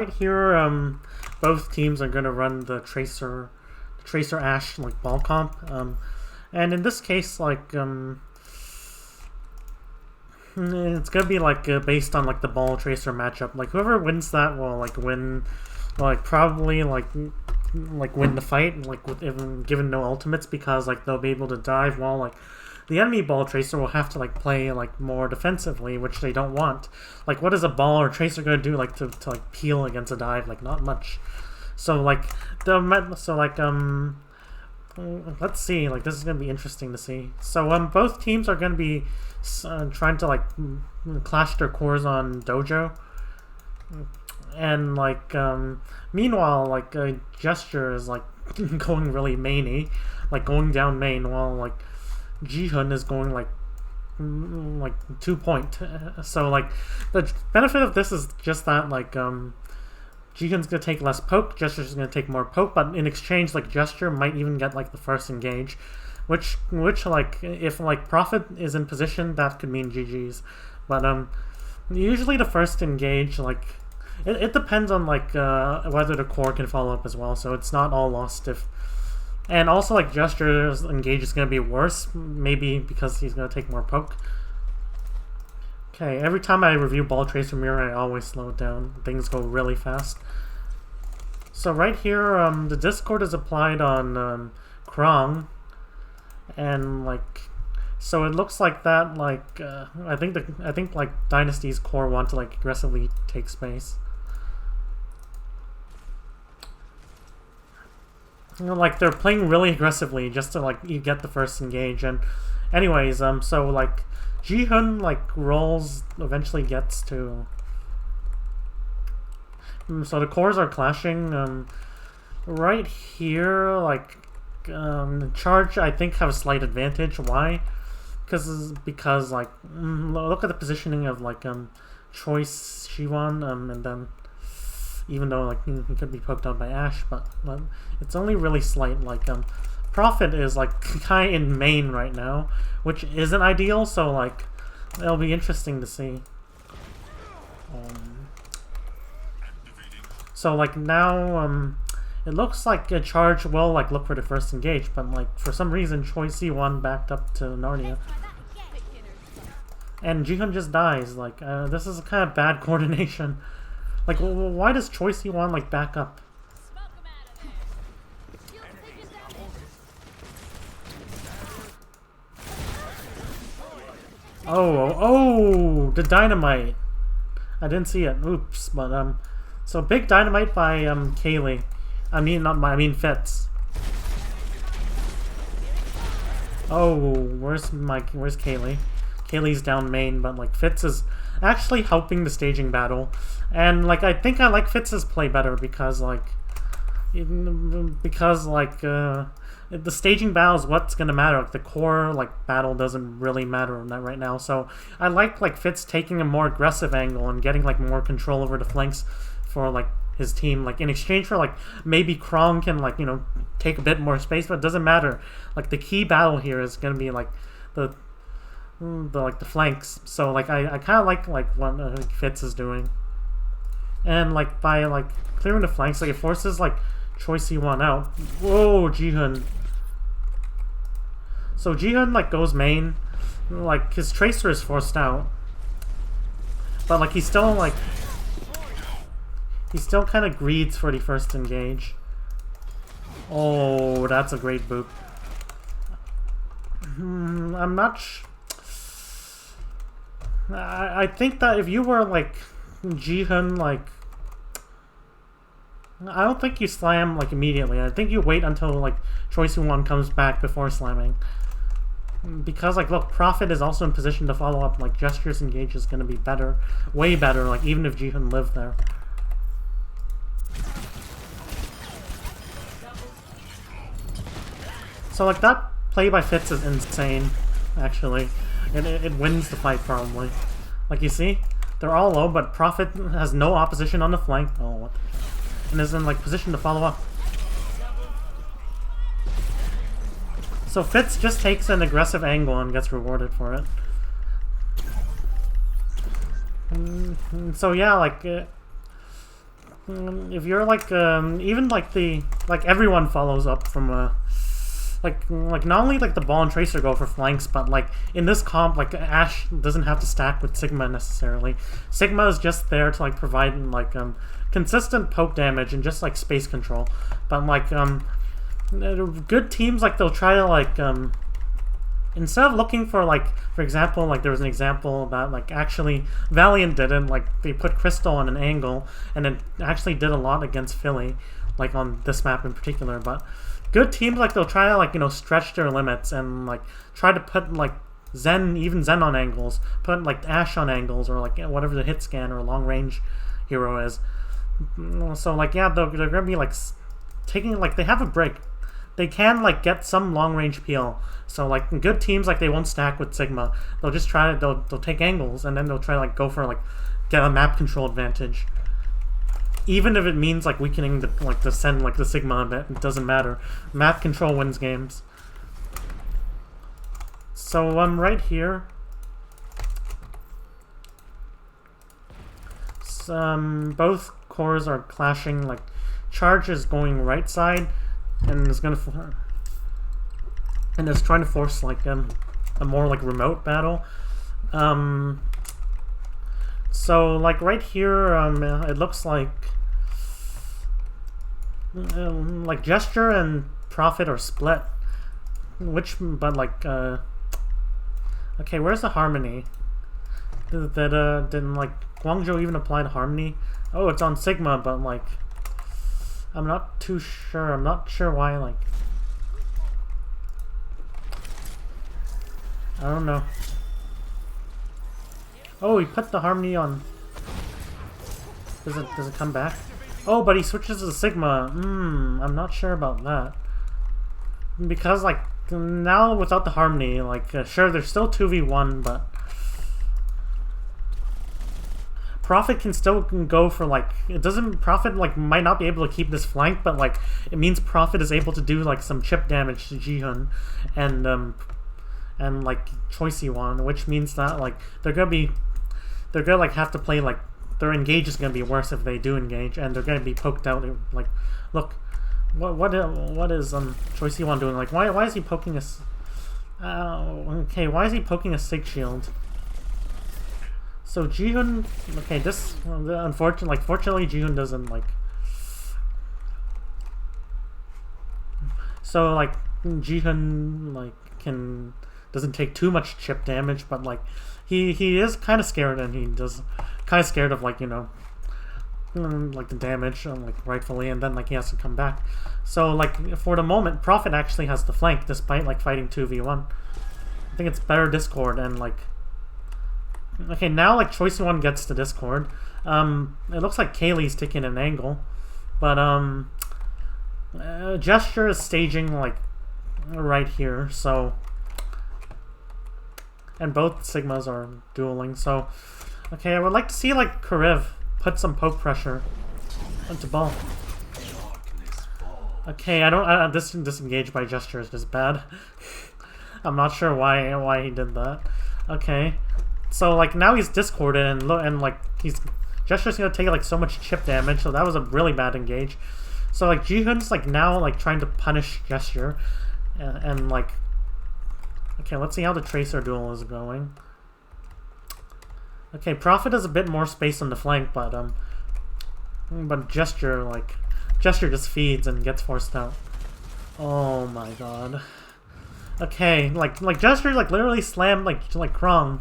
Right here, both teams are gonna run the Tracer Ash like ball comp, and in this case, like it's gonna be like based on like the ball Tracer matchup. Like whoever wins that will like win, like probably like win the fight, like with even given no ultimates, because like they'll be able to dive while like the enemy ball tracer will have to like play like more defensively, which they don't want. Like what is a ball or tracer gonna do like to like peel against a dive? Like not much. So like let's see, like this is gonna be interesting to see. So both teams are gonna be trying to like clash their cores on dojo, and like meanwhile like Gesture is like going really mainy, like going down main, while like Jihun is going like 2 point. So like the benefit of this is just that like Jihun's gonna take less poke, Gesture's gonna take more poke, but in exchange like Gesture might even get like the first engage, which like if like Prophet is in position, that could mean GG's. But usually the first engage, like it depends on like whether the core can follow up as well, so it's not all lost if. And also, like, Gesture's engage is going to be worse, maybe because he's going to take more poke. Okay, every time I review Ball Tracer Mirror, I always slow it down. Things go really fast. So right here, the Discord is applied on Krong. And, like, so it looks like that, like, I think, like, Dynasty's core want to, like, aggressively take space. You know, like they're playing really aggressively just to like you get the first engage. And anyways, so like Jihun like rolls eventually gets to. So the cores are clashing. Right here, like Charge I think have a slight advantage. Why? Because like look at the positioning of like Choice Shiwan and then. Even though like he could be poked out by Ash, but it's only really slight. Like Prophet is like kind of in main right now, which isn't ideal. So like it'll be interesting to see. So like now it looks like a Charge will like look for the first engage, but like for some reason Choi C1 backed up to Narnia, and Jihun just dies. Like this is kind of bad coordination. Like, why does Choi C1 like back up? Oh, the dynamite! I didn't see it. Oops, but so big dynamite by Kaylee. I mean Fitz. Oh, where's Kaylee? Kaylee's down main, but like Fitz is actually helping the staging battle, and like I think I like Fitz's play better because like the staging battle is what's gonna matter. Like the core like battle doesn't really matter right now. So I like Fitz taking a more aggressive angle and getting like more control over the flanks for like his team. Like in exchange for like maybe Krong can like take a bit more space, but it doesn't matter. Like the key battle here is gonna be like the flanks. So like I kind of like what Fitz is doing, and like by like clearing the flanks, like it forces like Choi C1 out. Whoa, Jihun. So Jihun like goes main, like his tracer is forced out, but like he still kind of greeds for the first engage. Oh, that's a great boop. I'm not. I think that if you were like Jihun, like I don't think you slam like immediately. I think you wait until like Choi C1 comes back before slamming, because like look, Prophet is also in position to follow up. Like Gesture's engage is going to be better, way better. Like even if Jihun lived there. So like that play by Fitz is insane, actually. It wins the fight probably. Like you see, they're all low, but Prophet has no opposition on the flank. Oh, what? And is in like position to follow up. So Fitz just takes an aggressive angle and gets rewarded for it. So yeah, like if you're like even like everyone follows up from like not only like the ball and tracer go for flanks, but like in this comp, like Ashe doesn't have to stack with Sigma necessarily. Sigma is just there to like provide like consistent poke damage and just like space control. But like good teams, like they'll try to like instead of looking for like, for example, like there was an example that like actually Valiant didn't, like they put Crystal on an angle and it actually did a lot against Philly, like on this map in particular. But good teams, like they'll try to like, you know, stretch their limits and like try to put like even Zen on angles, put like Ashe on angles, or like whatever the hit scan or long range hero is. So like yeah, they're gonna be like taking, like they have a break. They can like get some long range peel. So like good teams, like they won't stack with Sigma. They'll just try to they'll take angles and then they'll try to like go for like get a map control advantage. Even if it means like weakening the send like the Sigma a bit, it doesn't matter. Map control wins games. So right here, both cores are clashing. Like Charge is going right side and is gonna and is trying to force like a more like remote battle. So like right here, it looks like Gesture and Prophet are split. But like okay, where's the Harmony? Didn't like Guangzhou even apply to Harmony? Oh, it's on Sigma, but like I'm not too sure. I'm not sure why. Like I don't know. Oh, he put the Harmony on. Does it come back? Oh, but he switches to Sigma. I'm not sure about that. Because like now without the Harmony, like sure there's still 2v1, but Prophet can still go for like, it doesn't, Prophet like might not be able to keep this flank, but like it means Prophet is able to do like some chip damage to Jihun and like Choi Siwon, which means that like they're gonna like have to play like their engage is gonna be worse if they do engage, and they're gonna be poked out. Like, look, what is Choi Siwon doing? Like, why is he poking us? Okay, why is he poking a Sig Shield? So Jihun, okay, this fortunately Jihun doesn't like. So like Jihun like doesn't take too much chip damage, but like he is kind of scared, and he does kind of scared of like, you know, like the damage, like rightfully, and then like he has to come back. So like for the moment, Prophet actually has the flank despite like fighting 2v1. I think it's better Discord, and like okay, now like Choi Siwon gets to Discord. It looks like Kaylee's taking an angle, but Gesture is staging like right here, so. And both Sigmas are dueling, so okay, I would like to see like Karev put some poke pressure into ball. Okay, this disengage by Gesture is just bad. I'm not sure why he did that. Okay, so like now he's discorded, and like Gesture's gonna take like so much chip damage, so that was a really bad engage. So like Jihun's like now like trying to punish Gesture, and like. Okay, let's see how the Tracer duel is going. Okay, Prophet has a bit more space on the flank, but Gesture just feeds and gets forced out. Oh my god. Okay, like Gesture like literally slammed like Krong.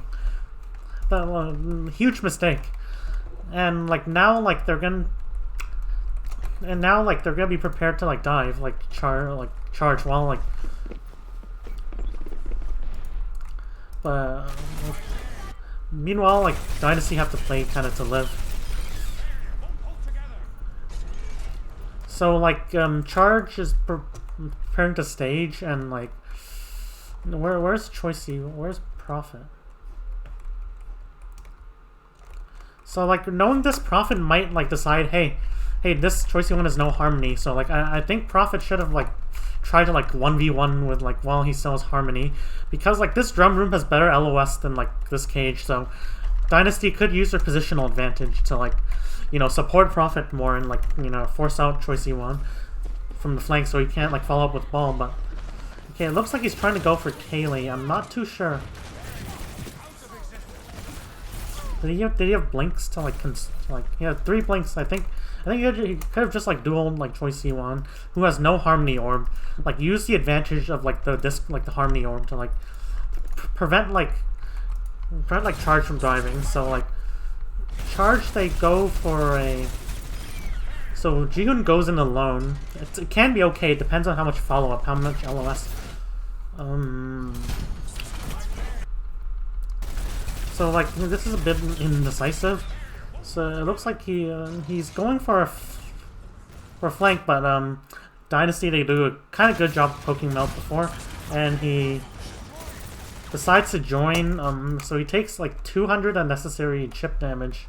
That huge mistake. And like now like they're gonna be prepared to like dive, like charge while like. But meanwhile, like Dynasty have to play kind of to live. So like Charge is preparing to stage, and like where's Choicey? Where's Prophet? So like knowing this, Prophet might like decide, hey, this Choicey one has no Harmony. So like I think Prophet should have like tried to like 1v1 with like while he still has Harmony, because like this drum room has better LOS than like this cage. So Dynasty could use their positional advantage to like you know, support Prophet more and like, you know, force out Choi Siwon from the flank so he can't like follow up with ball. But okay, it looks like he's trying to go for Kaylee. I'm not too sure. Did he have blinks to like he had 3 blinks? I think he could have just like dueled like Choi Siwon, who has no harmony orb. Like use the advantage of like the harmony orb to like prevent charge from driving. So like charge, they go for a. So Jihoon goes in alone. It can be okay. It depends on how much follow up, how much LOS. So like this is a bit indecisive. So it looks like he's going for a flank, but Dynasty, they do a kind of good job poking him out before, and he decides to join. So he takes like 200 unnecessary chip damage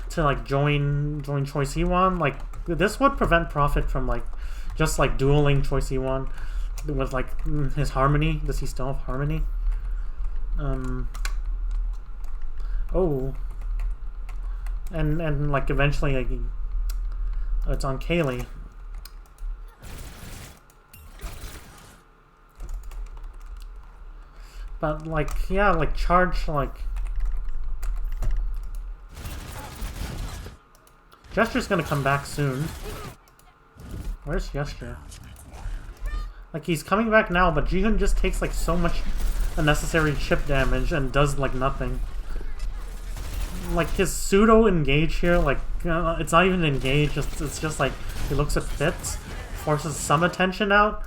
to like join Choi Siwon. Like this would prevent Prophet from like just like dueling Choi Siwon with like his harmony. Does he still have harmony? Oh, and like eventually like it's on Kaylee. But like yeah, like charge, like Gesture's gonna come back soon. Where's Gesture? Like he's coming back now, but Jihoon just takes like so much unnecessary chip damage and does like nothing. Like his pseudo engage here, like it's not even engage, it's just like he looks at Fitz, forces some attention out,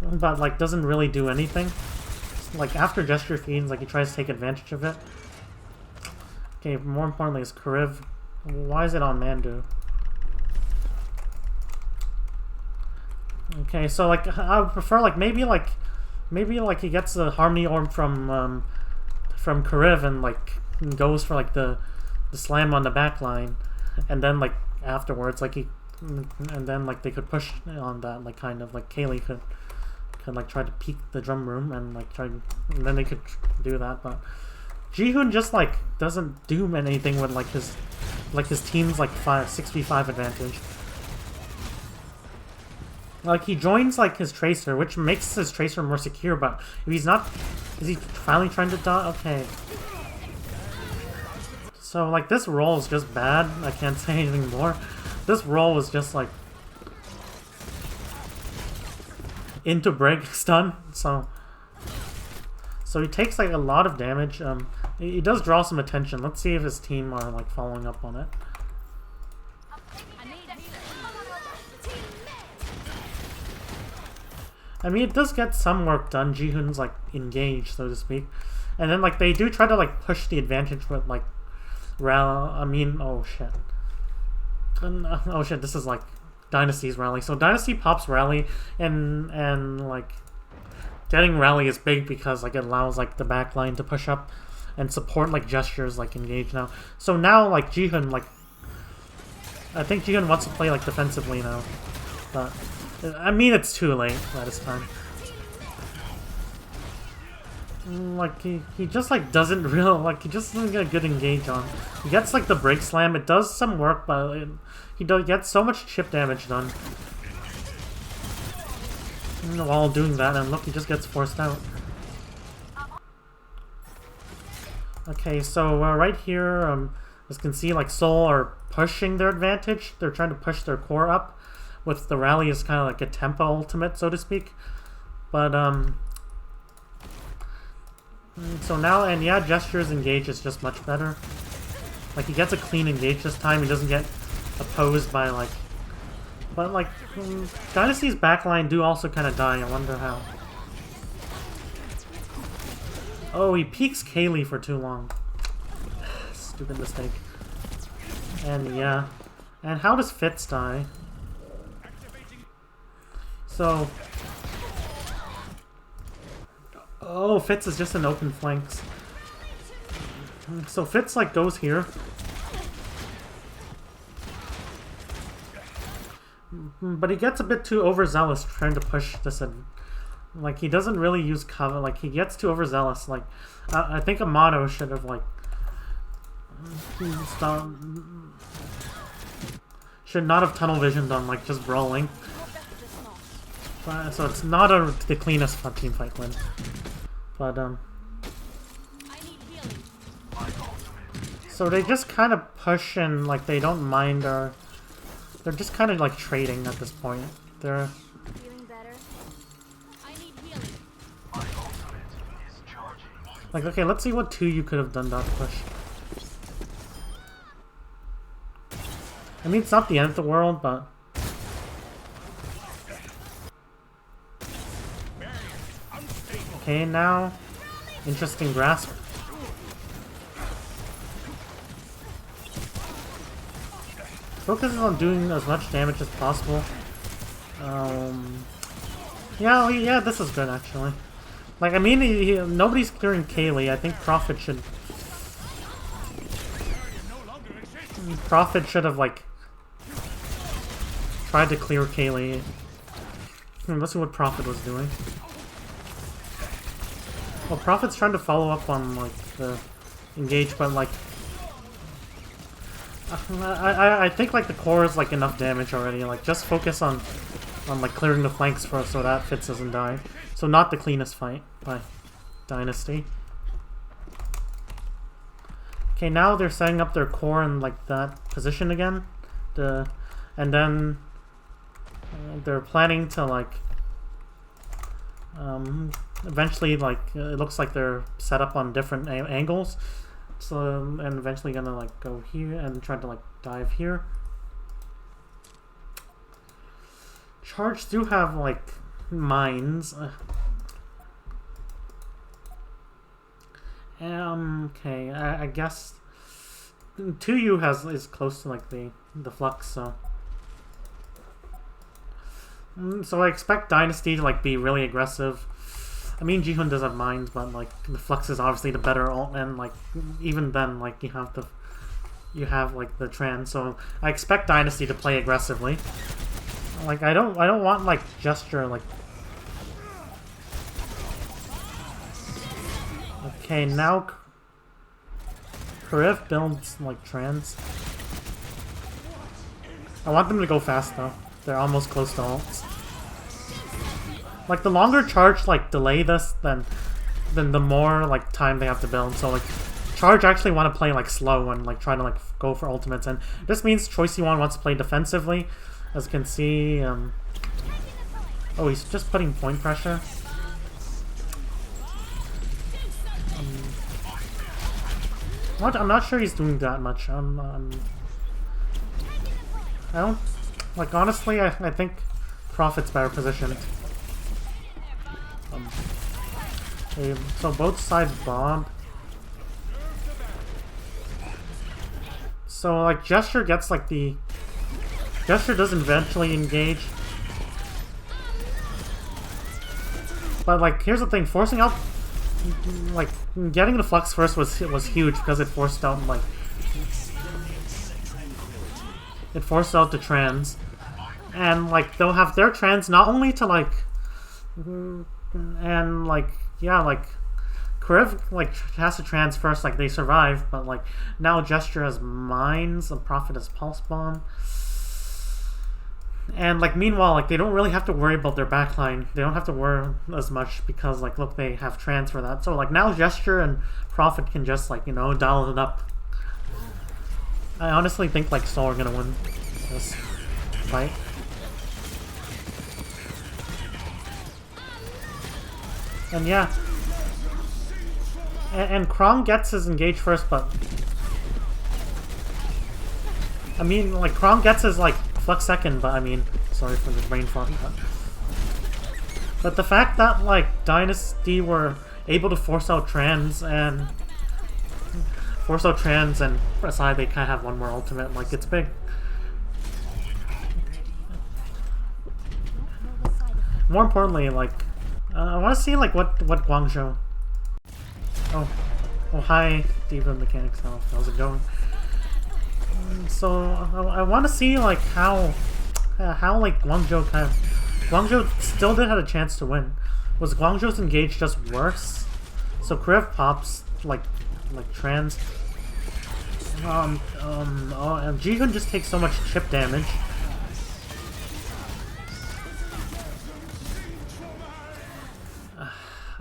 but like doesn't really do anything. Like after Gesture feeds, like he tries to take advantage of it. Okay, more importantly is Kariv. Why is it on Mandu? Okay, so like I would prefer like maybe he gets the harmony orb from Kariv and like goes for like the slam on the back line, and then like afterwards like and then like they could push on that, like kind of like Kaylee could like try to peek the drum room and like and then they could do that. But Jihoon just like doesn't do anything with like his team's like 6v5 advantage. Like he joins like his Tracer, which makes his Tracer more secure, but if he's not, is he finally trying to die? Okay. So like this roll is just bad. I can't say anything more. This roll was just like into break stun. So he takes like a lot of damage. He does draw some attention. Let's see if his team are like following up on it. I mean, it does get some work done. Jihoon's like engaged, so to speak, and then like they do try to like push the advantage with like oh shit. Oh shit, this is like Dynasty's rally. So Dynasty pops rally, and like getting rally is big because like it allows like the back line to push up and support like Gestures like engage now. So now like Jihoon, like I think Jihoon wants to play like defensively now, but I mean it's too late by this time. Like he just like doesn't really like, he just doesn't get a good engage on. He gets like the break slam. It does some work, but he gets so much chip damage done while doing that, and look, he just gets forced out. Okay, so right here, as you can see, like Seoul are pushing their advantage. They're trying to push their core up with the rally is kind of like a tempo ultimate, so to speak. But so now, and yeah, Gesture's engage is just much better. Like he gets a clean engage this time. He doesn't get opposed by like, but like Dynasty's backline do also kind of die. I wonder how. Oh, he peeks Kaylee for too long. Stupid mistake. And yeah, and how does Fitz die? So, oh, Fitz is just an open flanks. So Fitz like goes here. But he gets a bit too overzealous trying to push this in. Like he doesn't really use cover, like he gets too overzealous. Like I think Amato should have like Stop. Should not have tunnel visioned on like just brawling. So it's not the cleanest team fight win. But so they just kind of push and like they don't mind or they're just kind of like trading at this point. They're like, okay, let's see what 2 you could have done that push. I mean, it's not the end of the world, but okay, now interesting grasp. Focuses on doing as much damage as possible. Yeah, this is good actually. Like, I mean, nobody's clearing Kaylee. I think Prophet should have like tried to clear Kaylee. Let's see what Prophet was doing. Well, Prophet's trying to follow up on like the engage, but like I think like the core is like enough damage already. Like just focus on like clearing the flanks first so that Fitz doesn't die. So not the cleanest fight by Dynasty. Okay, now they're setting up their core in like that position again. And then they're planning to like eventually like it looks like they're set up on different angles. So and eventually gonna like go here and try to like dive here. Charge do have like mines. Okay, I guess 2U is close to like the flux, so I expect Dynasty to like be really aggressive. I mean, Jihoon does have mines, but like the flux is obviously the better ult, and like even then like you have like the trans, so I expect Dynasty to play aggressively. Like I don't want like gesture like. Okay, now Karif builds like trans. I want them to go fast though. They're almost close to ults. Like the longer charge like delay this, then the more like time they have to build. So like charge actually want to play like slow and like try to like go for ultimates, and this means Choi Siwon wants to play defensively. As you can see, oh, he's just putting point pressure. I'm not sure he's doing that much. I don't like honestly. I think Prophet's better positioned. Okay, so both sides bomb. So like Gesture gets like the Gesture does eventually engage, but like here's the thing: forcing out, like getting the flux first was huge because it forced out like the trans, and like they'll have their trans not only to like and like yeah like Kriv like has to trans first, like they survive, but like now Gesture has mines, and Prophet has pulse bomb. And like meanwhile, like they don't really have to worry about their backline. They don't have to worry as much because like look, they have trans for that. So like now Gesture and Prophet can just like, you know, dial it up. I honestly think like Seoul are gonna win this fight. And yeah. And Krong gets his engage first, but I mean like Krong gets his like flux second, but I mean, sorry for the brain fog. But the fact that like Dynasty were able to force out trans and aside they kind of have one more ultimate, like it's big. More importantly, like I want to see like what Guangzhou. Oh hi, Diva Mechanics. How's it going? So I want to see like how like Guangzhou still did have a chance to win. Was Guangzhou's engage just worse? So Kriv pops like trans, and Jihoon just takes so much chip damage.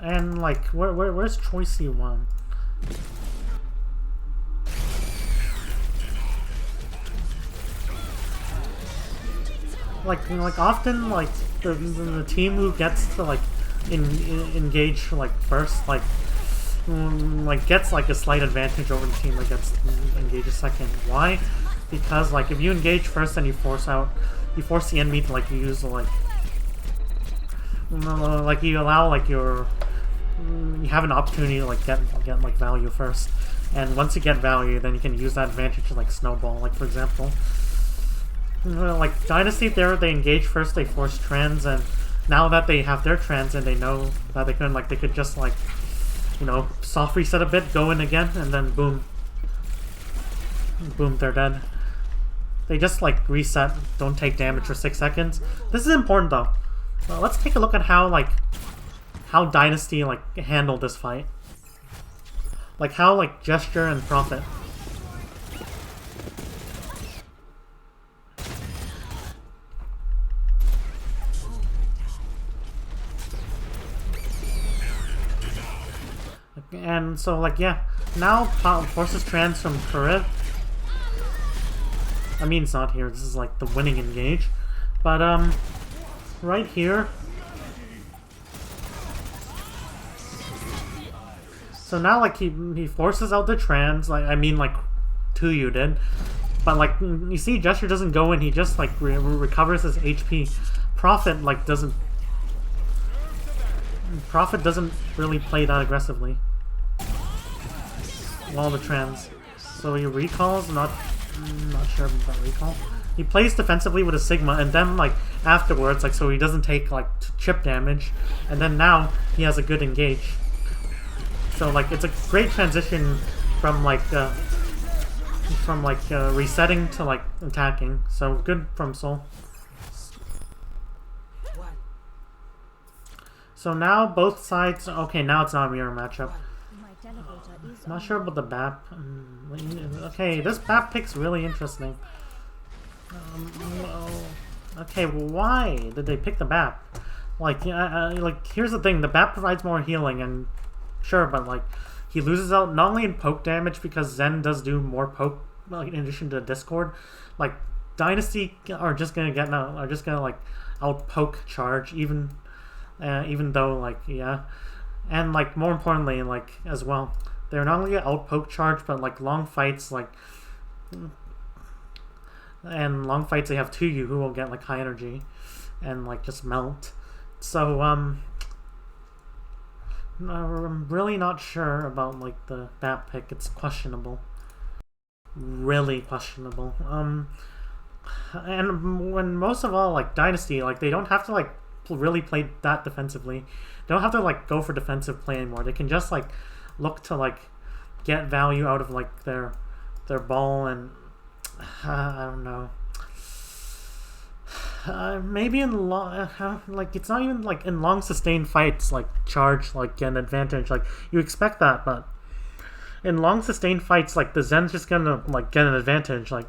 And like, where's Choicey One? Like often, like the team who gets to like engage like first, like gets like a slight advantage over the team that gets engaged second. Why? Because like if you engage first and you force the enemy to like use like you allow like you have an opportunity to like get like value first, and once you get value, then you can use that advantage to like snowball. Like for example, like Dynasty, there they engage first, they force trans, and now that they have their trans and they know that they could just like, you know, soft reset a bit, go in again, and then boom, they're dead. They just like reset, don't take damage for 6 seconds. This is important though. Let's take a look at how Dynasty like handled this fight. Like how like Gesture and Prophet. And so like yeah, now forces trans from Karev. I mean it's not here, this is like the winning engage. But right here. So now like he forces out the trans, like I mean like Tuyu did. But like you see Gesture doesn't go in, he just like recovers his HP. Prophet like doesn't really play that aggressively. While the trans. So he recalls, not sure about recall. He plays defensively with a Sigma, and then like afterwards, like so he doesn't take like chip damage, and then now he has a good engage. So like it's a great transition from resetting to like attacking. So good from Seoul. So now both sides. Okay, now it's not a mirror matchup. Not sure about the BAP. Okay, this BAP pick's really interesting. Okay, why did they pick the BAP? Like, like here's the thing: the BAP provides more healing, and sure, but like he loses out not only in poke damage because Zen does do more poke, like in addition to Discord. Like Dynasty are just gonna like out poke charge, even though like yeah, and like more importantly like as well. They're not only out poke charge, but like long fights, like they have Tuyu who will get like high energy and like just melt. So I'm really not sure about like the BAP pick. It's questionable, really questionable. And when most of all like Dynasty, like they don't have to like really play that defensively. They don't have to like go for defensive play anymore. They can just like look to like get value out of like their ball, and I don't know. Maybe in long, like it's not even like in long sustained fights like charge like get an advantage. Like you expect that, but in long sustained fights like the Zen's just gonna like get an advantage. Like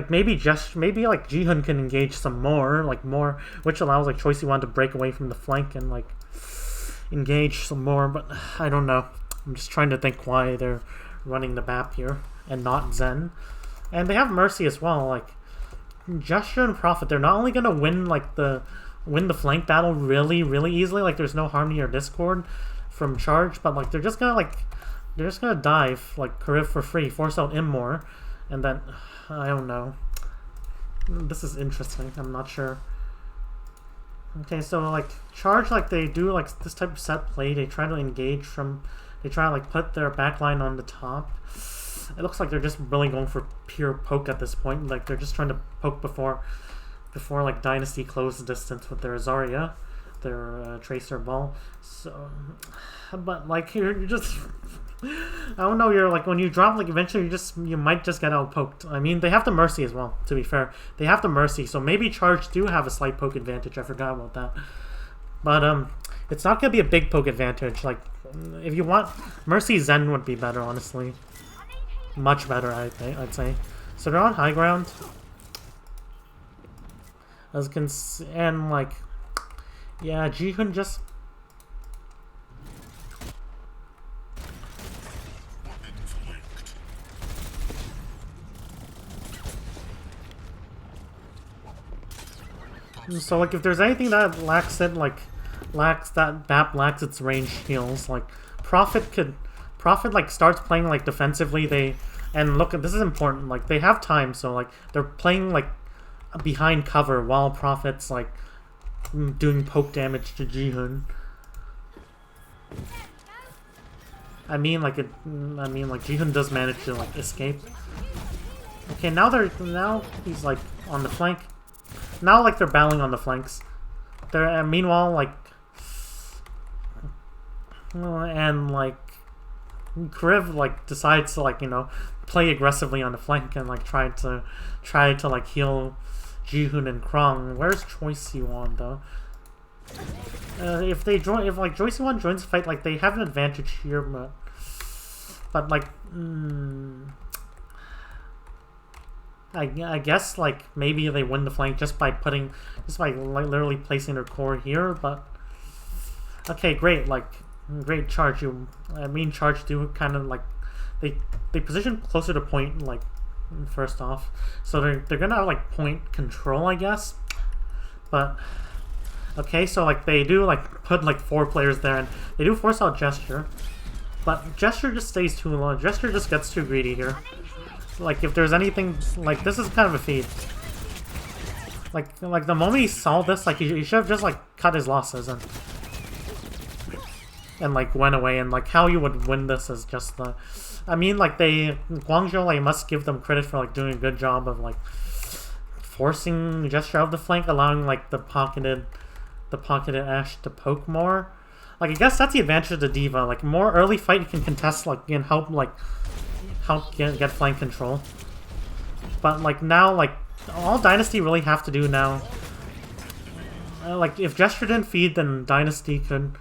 maybe like Jihoon can engage some more, which allows like Choicey One to break away from the flank and like engage some more, but I don't know. I'm just trying to think why they're running the BAP here and not Zen. And they have Mercy as well. Like Gesture and Prophet, they're not only gonna win the flank battle really, really easily, like there's no Harmony or Discord from charge, but like they're just gonna dive like Karev for free, force out Immor, and then I don't know. This is interesting. I'm not sure. Okay, so like charge, like they do like this type of set play. They try to engage they try to like put their backline on the top. It looks like they're just really going for pure poke at this point. Like they're just trying to poke before like Dynasty close the distance with their Zarya, their Tracer Ball. So, but like you're just I don't know. You're like when you drop, like eventually you might just get out poked. I mean, they have the Mercy as well. To be fair, they have the Mercy, so maybe charge do have a slight poke advantage. I forgot about that, but it's not gonna be a big poke advantage. Like if you want Mercy, Zen would be better, honestly. much better, I'd say. So they're on high ground. As you can see, and like, yeah, Jihoon just. So like, if there's anything that lacks its range heals, like Prophet like starts playing like defensively. And look, this is important. Like they have time, so like they're playing like behind cover while Prophet's like doing poke damage to Jihoon. I mean like Jihoon does manage to like escape. Okay, now he's like on the flank. Now, like, they're battling on the flanks. Meanwhile, like... And, like... Kriv, like, decides to, like, you know, play aggressively on the flank and, like, try to like, heal Jihoon and Krong. Where's Choi Siwon, though? If like, Choi Siwon joins the fight, like, they have an advantage here, but like... I guess like maybe they win the flank just by like literally placing their core here, but okay, great, like great charge. Charge do kind of like they position closer to point, like first off, so they're gonna have like point control, I guess. But okay, so like they do like put like 4 players there, and they do force out Gesture, but Gesture just stays too long. Gesture just gets too greedy here. Like, if there's anything... Like, this is kind of a feat. Like the moment he saw this, like, he should have just, like, cut his losses and like, went away. And, like, how you would win this is just the... I mean, like, Guangzhou, like, must give them credit for, like, doing a good job of, like, forcing Gesture out of the flank, allowing, like, the pocketed Ashe to poke more. Like, I guess that's the advantage of the D.Va. Like, more early fight you can contest, like, and help get flank control. But like now, like all Dynasty really have to do now, like if Gesture didn't feed, then Dynasty could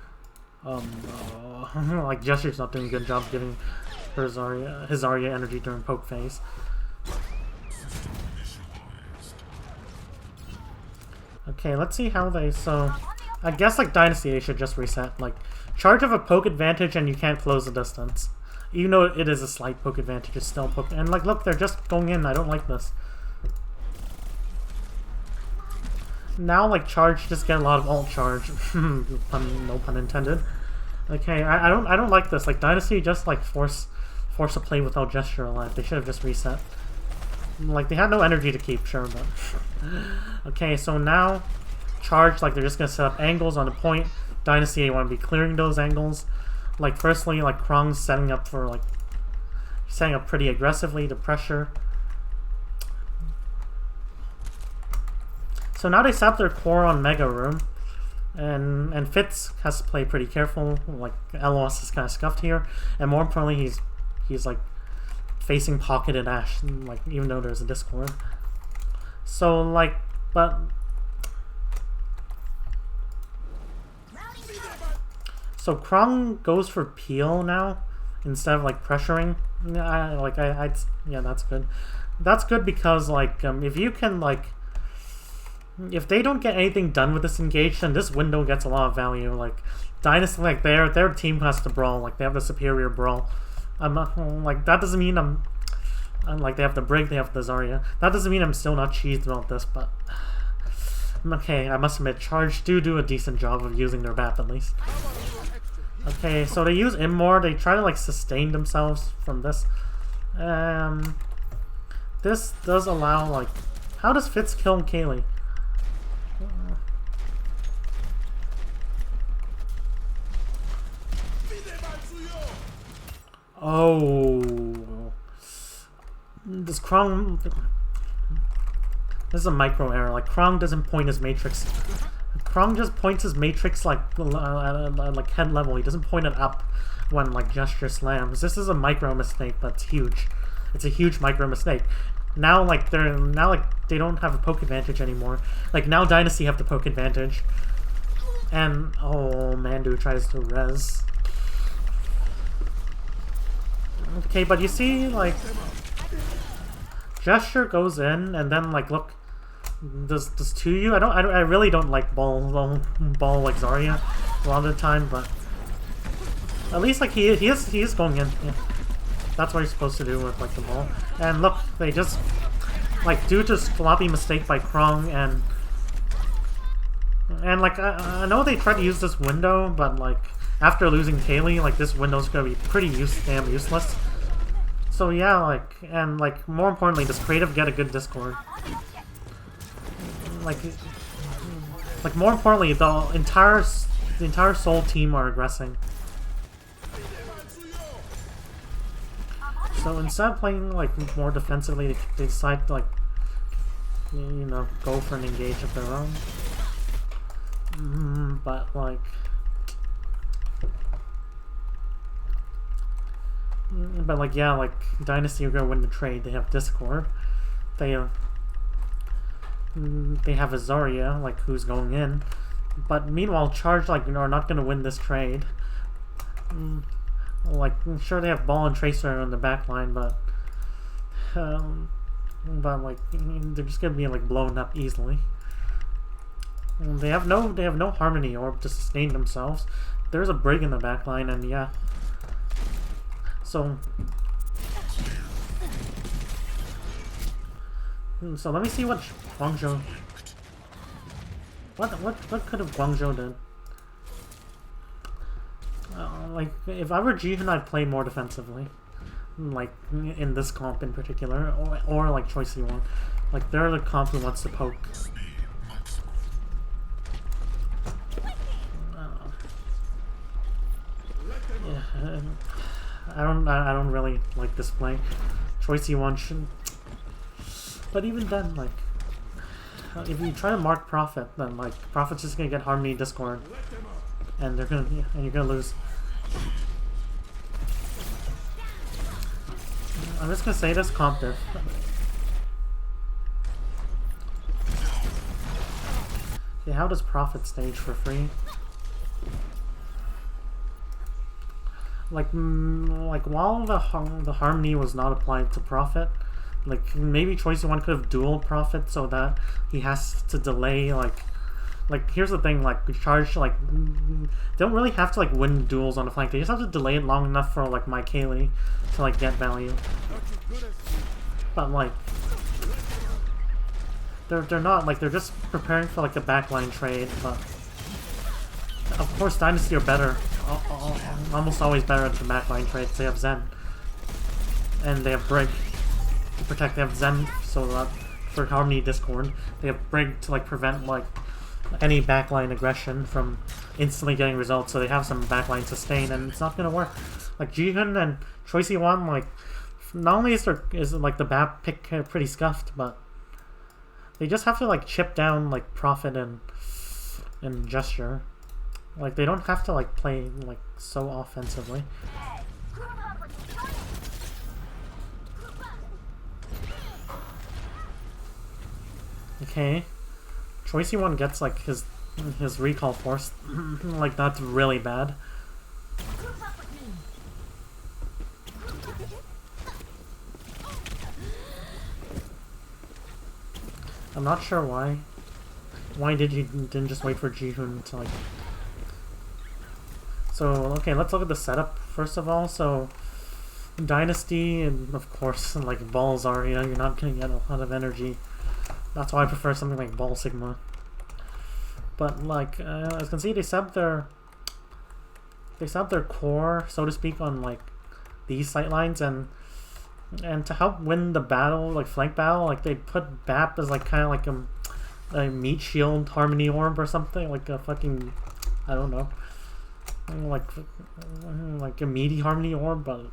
like Gesture's not doing a good job giving her his Zarya energy during poke phase. Okay, let's see how they... So I guess like Dynasty they should just reset. Like charge of a poke advantage and you can't close the distance. Even though it is a slight poke advantage, it's still poke. And like, look, they're just going in. I don't like this. Now, like, charge just get a lot of alt charge. No pun intended. Okay, I don't like this. Like, Dynasty just like force a play without Gesture alive. They should have just reset. Like, they had no energy to keep, sure, but okay. So now, charge, like, they're just gonna set up angles on the point. Dynasty, they want to be clearing those angles. Like, firstly, like, Krong's setting up pretty aggressively to pressure. So now they set up their core on Mega Room. And Fitz has to play pretty careful. Like, LOS is kind of scuffed here. And more importantly, he's like, facing pocketed Ashe, like, even though there's a Discord. So, like, but... So Krong goes for peel now instead of like pressuring. Yeah, that's good. That's good because like if you can like, if they don't get anything done with this engage, then this window gets a lot of value. Like Dynasty, like their team has to brawl. Like they have the superior brawl. I'm not like that doesn't mean I'm like they have the Brig, they have the Zarya. That doesn't mean I'm still not cheesed about this, but okay, I must admit, Charge do a decent job of using their BAP at least. Okay, so they use Immor, they try to like sustain themselves from this. This does allow like... How does Fitz kill Kaylee? Oh... Does Krong... This is a micro error, like Krong doesn't point his Matrix. Krong just points his Matrix like like head level. He doesn't point it up when like Gesture slams. This is a micro mistake that's huge. It's a huge micro mistake. Now like they don't have a poke advantage anymore. Like now Dynasty have the poke advantage. And oh, Mandu tries to res. Okay, but you see, like, Gesture goes in, and then, like, look, does 2U? I really don't like ball like Zarya a lot of the time, but at least, like, he is going in. Yeah. That's what you're supposed to do with, like, the ball. And look, they just, like, due to sloppy mistake by Krong and like, I know they tried to use this window, but, like, after losing Kaylee, like, this window's gonna be pretty damn useless. So yeah, like, and, like, more importantly, does Creative get a good Discord? Like more importantly, the entire Seoul team are aggressing. So instead of playing, like, more defensively, they decide to, like, you know, go for an engage of their own. But, like, yeah, like, Dynasty are gonna win the trade. They have Discord. They have a Zarya, like, who's going in. But meanwhile, Charge, like, are not gonna win this trade. Like, sure, they have Ball and Tracer on the back line, but like, they're just gonna be, like, blown up easily. They have no Harmony Orb to sustain themselves. There's a Brig in the back line, and yeah. So let me see what Guangzhou. What could have Guangzhou done? Like, if I were Jihoon, I'd play more defensively. Like, in this comp in particular, or like Choi Si-won. Like, they're the comp who wants to poke. Yeah, I don't really like this play. Choi Si-won should. But even then, like, if you try to mark Prophet, then, like, Prophet's just gonna get Harmony Discord, and you're gonna lose. I'm just gonna say this comp diff. Okay, how does Prophet stage for free? Like while the Harmony was not applied to Prophet, like, maybe Choi Si-won could have dueled Prophet so that he has to delay, like, here's the thing, like, Charge, like, they don't really have to, like, win duels on the flank. They just have to delay it long enough for, like, my Kaylee to, like, get value. But, like, they're not, like, they're just preparing for, like, a backline trade, but of course Dynasty are better, almost always better at the backline trades. They have Zen, and they have Brig to protect. They have Zen so that for Harmony Discord, they have Brig to, like, prevent, like, any backline aggression from instantly getting results, so they have some backline sustain, and it's not gonna work. Like, Jihoon and Choi Si-won, like, not only is like the BAP pick pretty scuffed, but they just have to, like, chip down, like, Prophet and Gesture. Like, they don't have to, like, play, like, so offensively. Okay. Choi Si-won gets, like, his recall force. Like, that's really bad. I'm not sure why. Why didn't just wait for Jihoon to, like... So, okay, let's look at the setup first of all. So, Dynasty, and of course, like, Ball Zarya, you're not gonna get a lot of energy. That's why I prefer something like Ball Sigma. But, like, as you can see, they subbed their core, so to speak, on, like, these sightlines, and to help win the battle, like, flank battle, like, they put BAP as, like, kind of like a meat shield Harmony Orb or something, like a fucking, I don't know, like a meaty Harmony Orb, but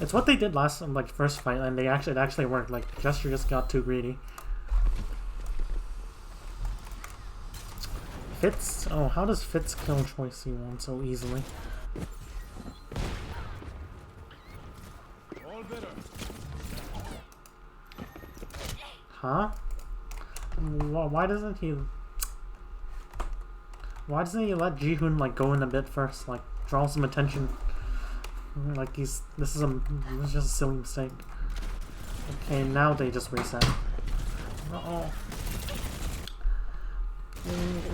it's what they did last, like, first fight, and it actually worked. Like, Gesture just got too greedy. Fitz? Oh, how does Fitz kill Choi Si-won so easily? Huh? Why doesn't he let Jihoon, like, go in a bit first, like, draw some attention? Like this is just a silly mistake. Okay, now they just reset. Uh-oh.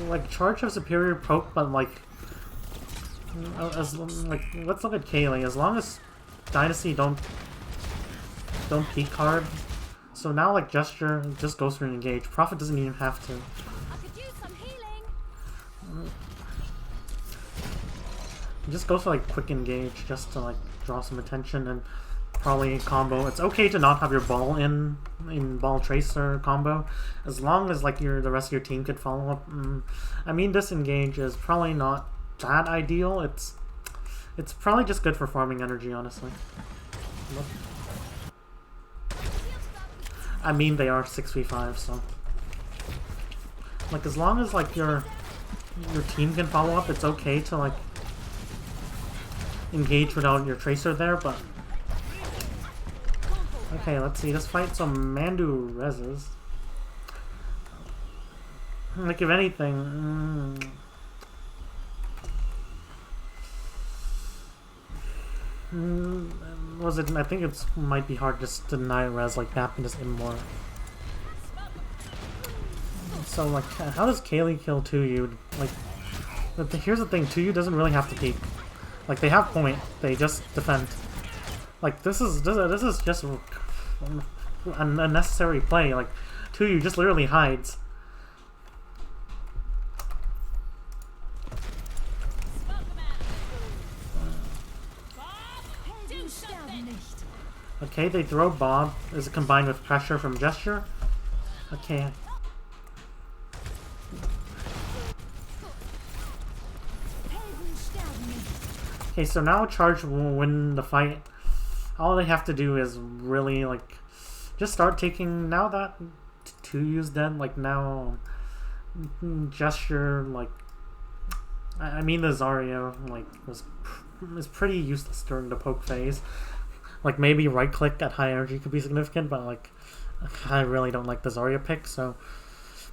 Like charge of superior poke, but like let's look at Kaylee. As long as Dynasty don't peek hard. So now like gesture just goes for an engage. Prophet doesn't even have to. Just go for like quick engage just to like draw some attention and probably combo. It's okay to not have your ball in ball tracer combo as long as like the rest of your team could follow up. I mean, this engage is probably not that ideal. It's probably just good for farming energy, honestly. I mean, they are 6v5, so like as long as like your team can follow up, it's okay to like engage without your tracer there, but okay, let's see this fight. So Mandu reses. Like if anything, was it? I think it might be hard just to deny res like that and just in more. So like, how does Kaylee kill 2U? Like, here's the thing: 2U doesn't really have to peek. Like they have point, they just defend. Like this is just an unnecessary play. Like 2U just literally hides. Okay, they throw Bob. Is it combined with pressure from gesture? Okay. Okay, so now charge will win the fight. All they have to do is really like just start taking. Now that 2U's dead, like now gesture, like I mean the Zarya like is pretty useless during the poke phase. Like maybe right click at high energy could be significant, but like I really don't like the Zarya pick. So,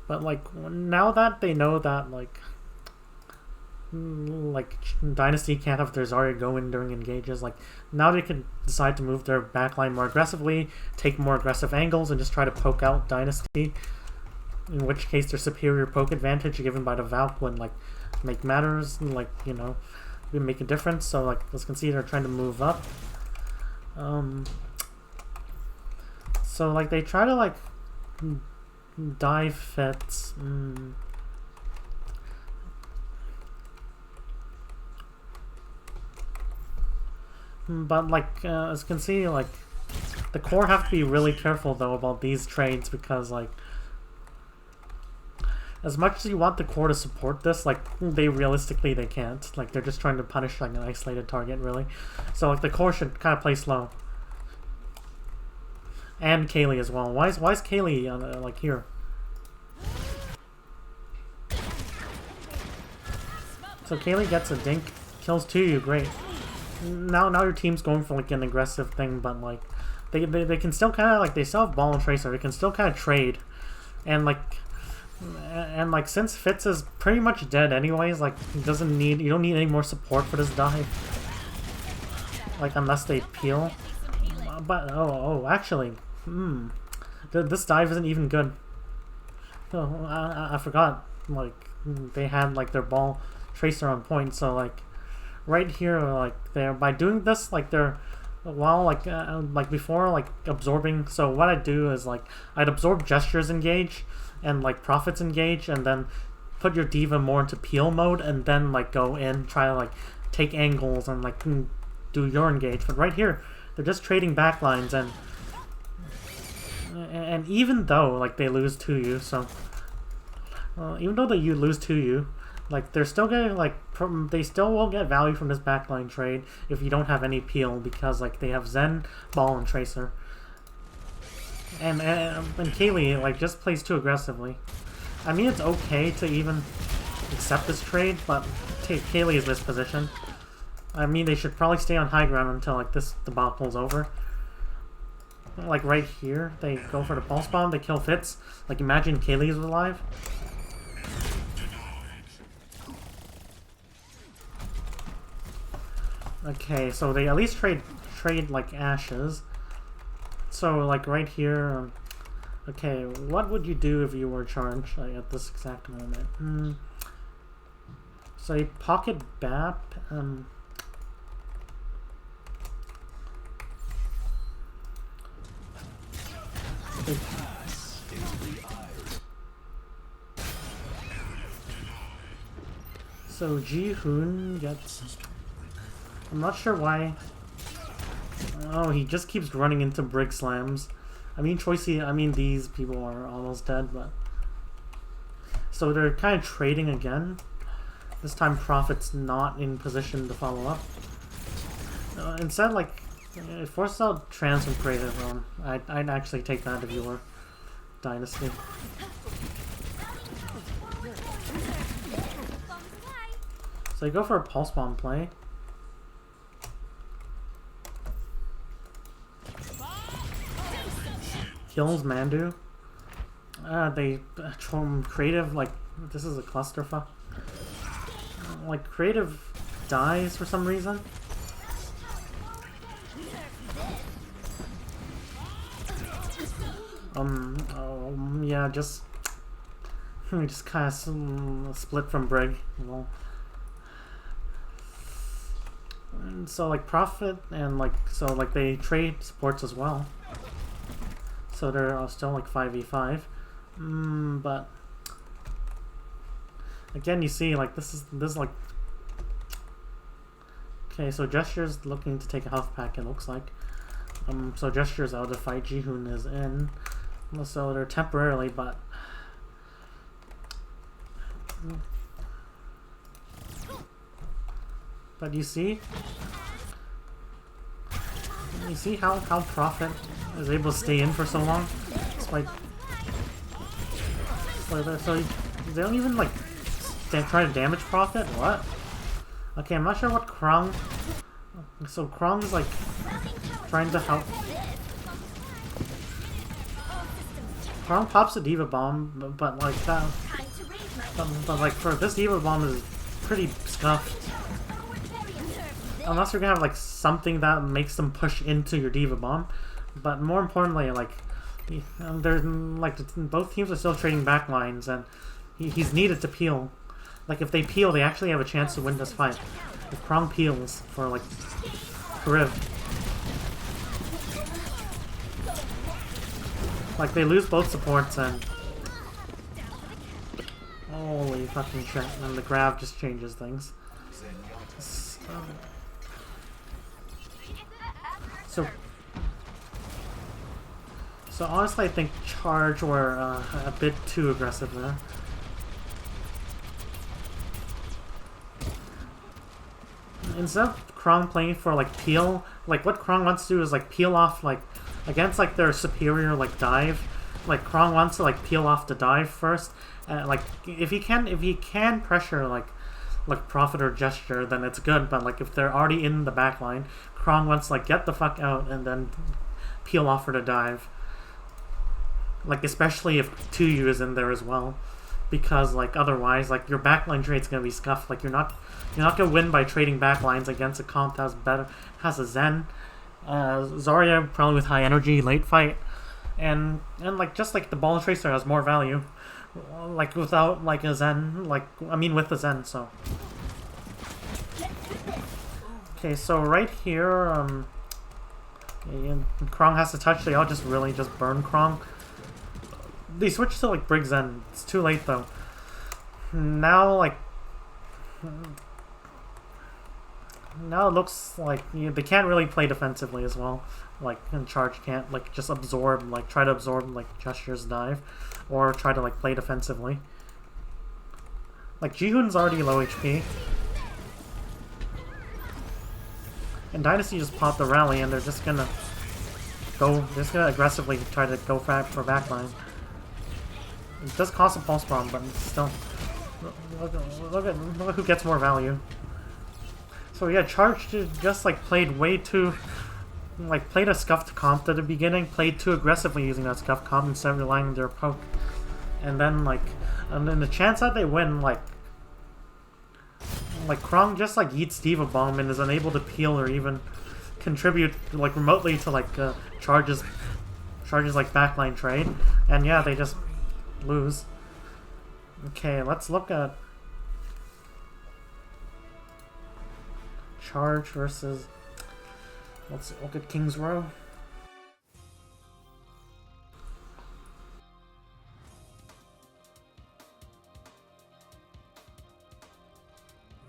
but like now that they know that like Dynasty can't have their Zarya go in during engages, like now they can decide to move their backline more aggressively, take more aggressive angles, and just try to poke out Dynasty. In which case their superior poke advantage given by the Valk would like make matters, and, like, you know, make a difference. So like let's concede they're trying to move up. So like they try to like dive fits. But like as you can see, like the core have to be really careful though about these trades, because like as much as you want the core to support this, like they can't. Like they're just trying to punish like an isolated target, really. So like the core should kind of play slow. And Kaylee as well. Why is Kaylee like here? So Kaylee gets a dink, kills 2U, great. Now your team's going for like an aggressive thing, but like they can still kind of like, they still have ball and tracer. They can still kind of trade, and like since Fitz is pretty much dead anyways, like you don't need any more support for this dive. Like unless they peel. But actually, this dive isn't even good. Oh, I forgot. Like they had like their ball tracer on point, so like right here, like they're by doing this, like they're while like before like absorbing. So what I do is like I'd absorb gestures engage and like profits engage, and then put your diva more into peel mode, and then like go in, try to like take angles and like do your engage. But right here they're just trading backlines, and even though like they lose 2U, so even though you lose 2U, like they're still getting like they still will get value from this backline trade if you don't have any peel, because like they have Zen, Ball, and Tracer, and Kaylee like just plays too aggressively. I mean, it's okay to even accept this trade, but Kaylee is this position. I mean, they should probably stay on high ground until like this debacle's over. Like right here, they go for the pulse bomb, they kill Fitz. Like imagine Kaylee is alive. Okay, so they at least trade like ashes. So like right here, okay, what would you do if you were charged like, at this exact moment? So you pocket BAP. So Ji-hoon gets... I'm not sure why. Oh, he just keeps running into Brig Slams. I mean, these people are almost dead, but... So they're kind of trading again. This time Prophet's not in position to follow up. Instead, like, it forces out trans and creative. I'd actually take that if you were Dynasty. So you go for a pulse bomb play. Kills Mandu. They creative, like, this is a clusterfuck. Like, creative dies for some reason. Yeah, just kind of split from Brig. Well, and so like Prophet and like they trade supports as well. So they're still like 5v5. But again, you see like this is like, okay. So Gesture's looking to take a health pack. It looks like. So Gesture's out of the fight. Ji-hoon is in. So they're temporarily, but you see how Prophet is able to stay in for so long, despite so they don't even like try to damage Prophet. What? Okay, I'm not sure what Krong. So Krong's like trying to help. Krong pops a Diva Bomb, but like that. But like for this Diva Bomb is pretty scuffed. Unless you're gonna have like something that makes them push into your Diva Bomb. But more importantly, like there's like both teams are still trading backlines, and he's needed to peel. Like if they peel, they actually have a chance to win this fight. If Krong peels for like Riv. Like they lose both supports and holy fucking shit, and the grab just changes things. So honestly, I think Charge were a bit too aggressive there. Instead of Krong playing for like peel, like what Krong wants to do is like peel off like against like their superior like dive. Like Krong wants to like peel off the dive first. Like if he can pressure like Prophet or Gesture, then it's good. But like if they're already in the back line, Krong wants to like get the fuck out and then peel off for the dive. Like especially if 2U is in there as well, because like otherwise like your backline trade's gonna be scuffed. Like you're not gonna win by trading backlines against a comp that has a Zen, Zarya probably with high energy late fight, and like just like the Ball Tracer has more value, like without like a Zen, like I mean with a Zen. So okay, so right here, Krong has to touch. They all just really just burn Krong. They switch to like Brig Zen. It's too late though. Now it looks like they can't really play defensively as well. Like and Charge can't like just absorb, like try to absorb like Gesture's dive, or try to like play defensively. Like Ji-hoon's already low HP, and Dynasty just popped the rally, and they're just gonna aggressively try to go for backline. It does cost a pulse bomb, but still, look who gets more value. So yeah, Charge just like played a scuffed comp at the beginning, played too aggressively using that scuffed comp instead of relying on their poke, and then the chance that they win, like like Krong just like eats Diva Bomb and is unable to peel or even contribute like remotely to like charges like backline trade, and yeah, they just lose. Okay, let's look at charge versus. Let's look at King's Row.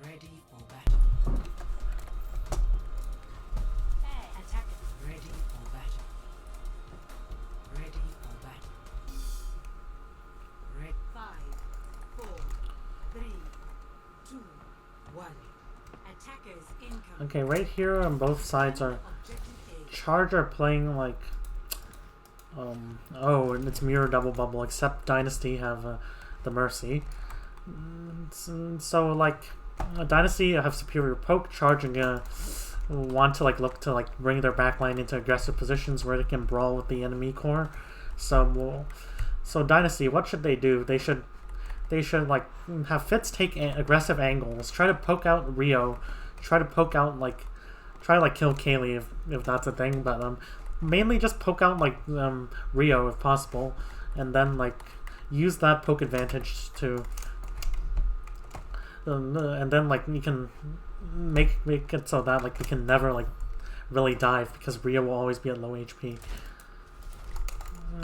Ready for battle. Attack. Ready for battle. Ready for battle. Red 5, 4, 3, 2, 1. Attackers incoming. Okay, right here on both sides are Charge are playing like oh, and it's mirror double bubble, except Dynasty have the Mercy. So like Dynasty have superior poke, Charge and want to like look to like bring their backline into aggressive positions where they can brawl with the enemy core. So Dynasty, what should they do? They should like have Fitz take aggressive angles, try to poke out Rio, try to kill Kaylee if that's a thing, but mainly just poke out like Rio if possible, and then like use that poke advantage to and then like you can make it so that like you can never like really dive because Rio will always be at low HP.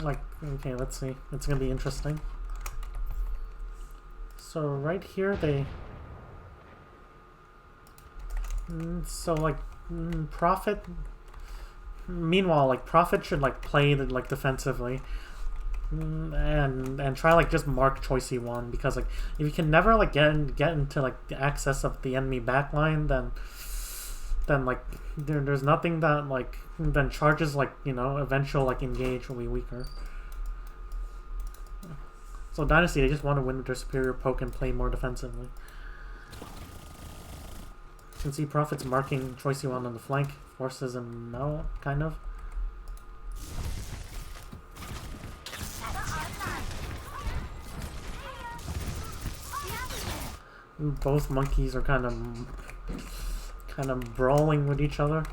Like, okay, let's see, it's gonna be interesting. So right here they so like Prophet, meanwhile like Prophet should like play like defensively and try like just mark Choicey one, because like if you can never like get into like the access of the enemy backline, then like there's nothing that like then Charges like, you know, eventual like engage will be weaker. So Dynasty, they just want to win with their superior poke and play more defensively. You can see Prophet's marking Choicey one on the flank, forces him out, kind of. Both monkeys are kind of brawling with each other.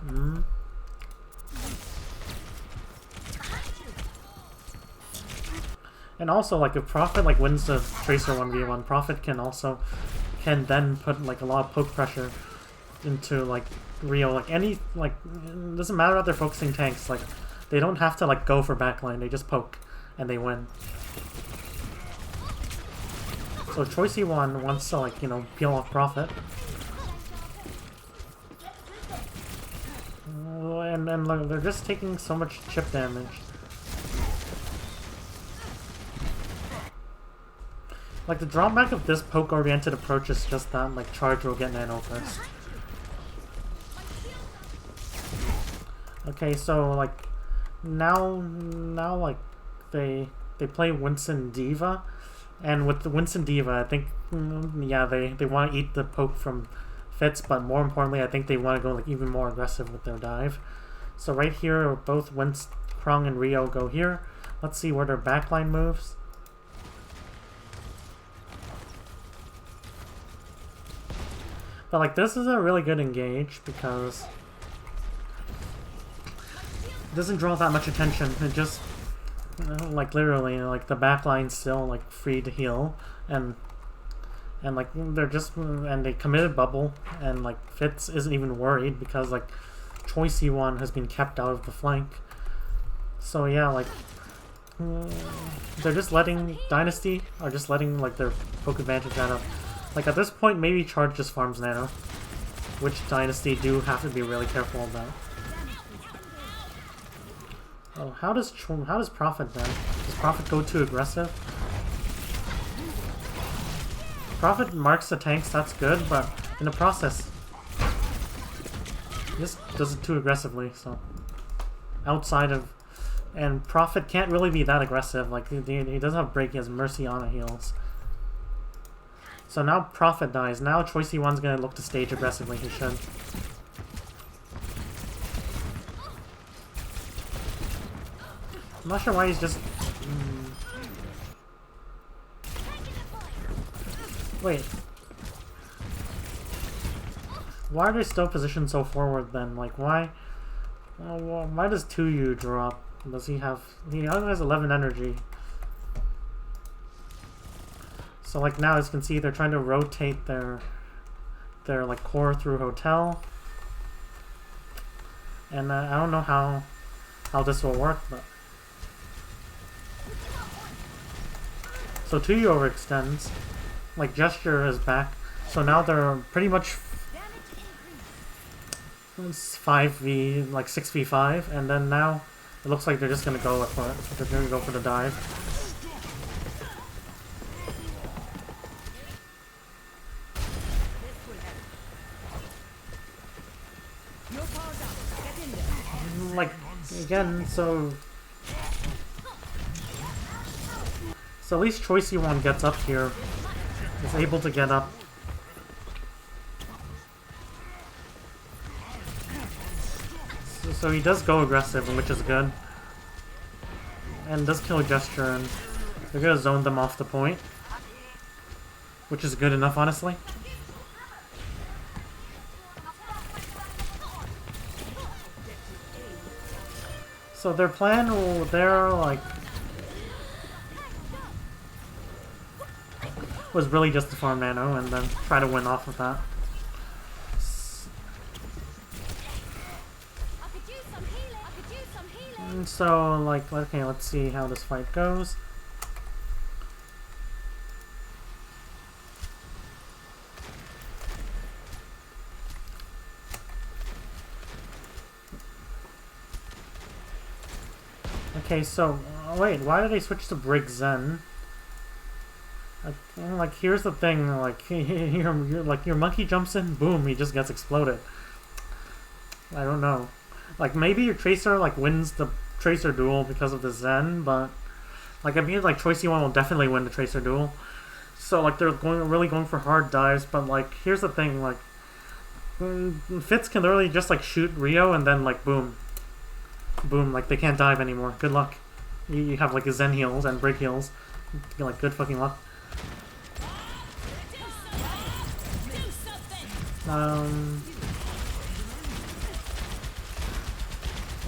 And also, like, if Prophet like wins the Tracer 1v1, Prophet can then put like a lot of poke pressure into like Rio. Like any like, it doesn't matter if they're focusing tanks. Like they don't have to like go for backline. They just poke and they win. So Choicey one wants to like, you know, peel off Prophet. And like, they're just taking so much chip damage. Like the drawback of this poke-oriented approach is just that like Charge will get nano first. Okay, so like now like they play Winston Diva. And with the Winston Diva, I think, yeah, they want to eat the poke from Fitz, but more importantly, I think they want to go like even more aggressive with their dive. So right here, both Krong and Rio go here. Let's see where their backline moves. But like this is a really good engage because it doesn't draw that much attention. It just, you know, like literally, like the backline's still like free to heal, and like they're just, and they committed bubble, and like Fitz isn't even worried because like Choicey one has been kept out of the flank. So yeah, like they're just letting Dynasty are just letting like their poke advantage out of. Like at this point, maybe Charge just farms nano, which Dynasty do have to be really careful about. Oh, how does Prophet then? Does Prophet go too aggressive? Prophet marks the tanks, that's good, but in the process, he just does it too aggressively. So outside of, and Prophet can't really be that aggressive. Like he doesn't have break, he has Mercy on heals. So now Prophet dies. Now Choicey one's gonna look to stage aggressively. He should. I'm not sure why he's just. Wait. Why are they still positioned so forward then? Like, why? Well, why does 2U drop? Does he have... He only has 11 energy. So, like, now as you can see, they're trying to rotate their like, core through hotel. And I don't know how this will work, but... So 2U overextends. Like, Gesture is back. So now they're pretty much 5v, like 6v5, and then now it looks like they're just gonna go for it. They're gonna go for the dive. Like, again, so at least Choicey one gets up here. Is able to get up. So he does go aggressive, which is good. And does kill a Gesture, and they're gonna zone them off the point. Which is good enough, honestly. So their plan, they're like... was really just to farm nano and then try to win off of that. So, like, okay, let's see how this fight goes. Okay, so, wait, why did they switch to Brig Zen? Like, here's the thing, like, your monkey jumps in, boom, he just gets exploded. I don't know. Like, maybe your Tracer, like, wins the Tracer duel because of the Zen, but, like, I mean, like, Choicey one will definitely win the Tracer duel. So, like, they're really going for hard dives, but, like, here's the thing, like, Fitz can literally just, like, shoot Rio and then, like, boom. Boom, like, they can't dive anymore. Good luck. You have, like, Zen heals and break heals. Like, good fucking luck.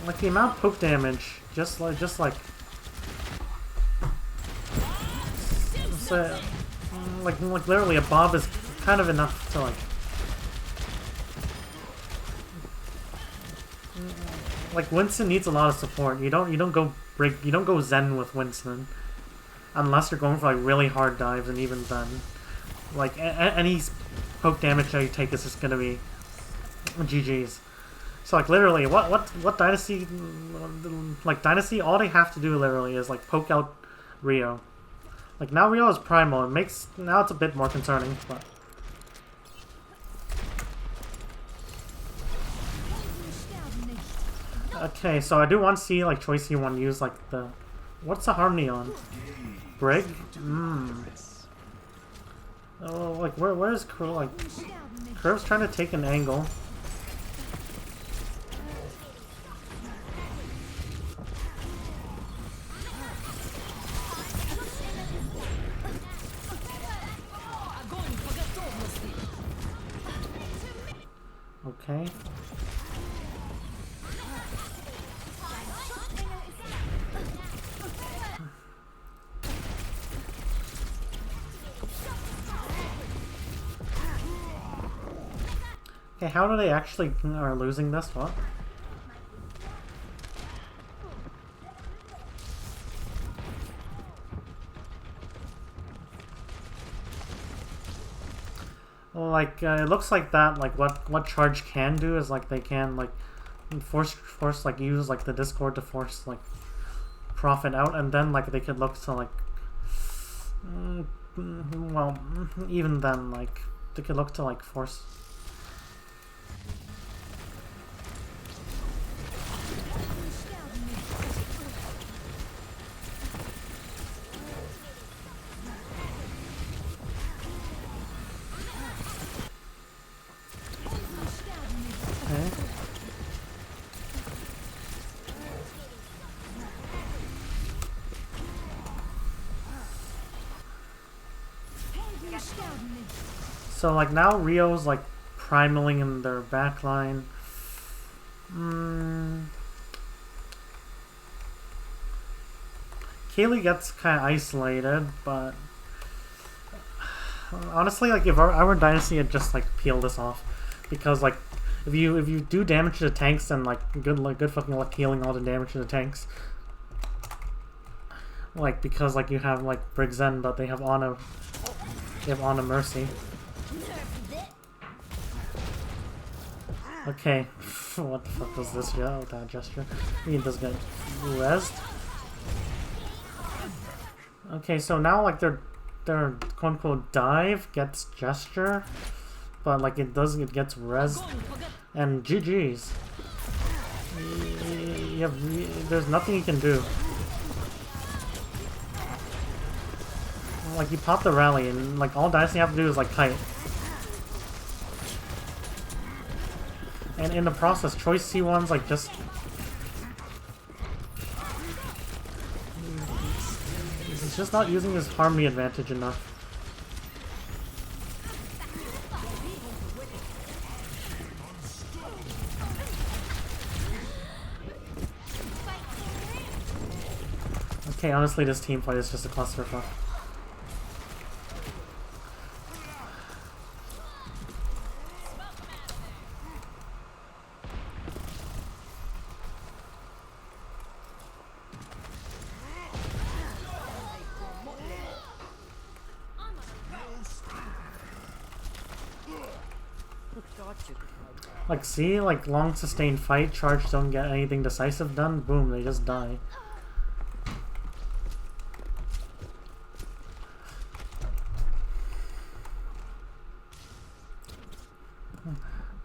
Like the amount of poke damage, just like literally a Bob is kind of enough to like Winston needs a lot of support. You don't go Zen with Winston unless you're going for like really hard dives, and even then, like any poke damage that you take is just gonna be GG's. So like literally, what Dynasty, like Dynasty, all they have to do literally is like poke out Rio. Like now Rio is primal, now it's a bit more concerning, but. Okay, so I do want to see like Choicey one use like the, what's the Harmony on? Brig? Oh, like where's Curve? Like Curve's trying to take an angle. Okay. Okay, how do they actually are losing this? What? Well, like it looks like that. Like what Charge can do is like they can like force like use like the Discord to force like Profit out, and then like they could look to like well, even then like they could look to like force. So like now Rio's like primaling in their backline. Kaylee gets kind of isolated, but honestly, like if I were Dynasty, I'd just like peel this off, because like if you do damage to the tanks, then like good fucking luck healing all the damage to the tanks. Like because like you have like Brigzen, but they have Ana Mercy. Okay, what the fuck was this? Yeah, that gesture. He does get rezzed. Okay, so now like their quote unquote dive gets gesture, but like it gets rezzed and GG's. There's nothing you can do. Like you pop the rally and like all Dynasty have to do is like kite. And in the process, choice C1's like just... He's just not using his harmony advantage enough. Okay, honestly this team fight is just a clusterfuck. Like, see? Like, long sustained fight, charge don't get anything decisive done, boom, they just die.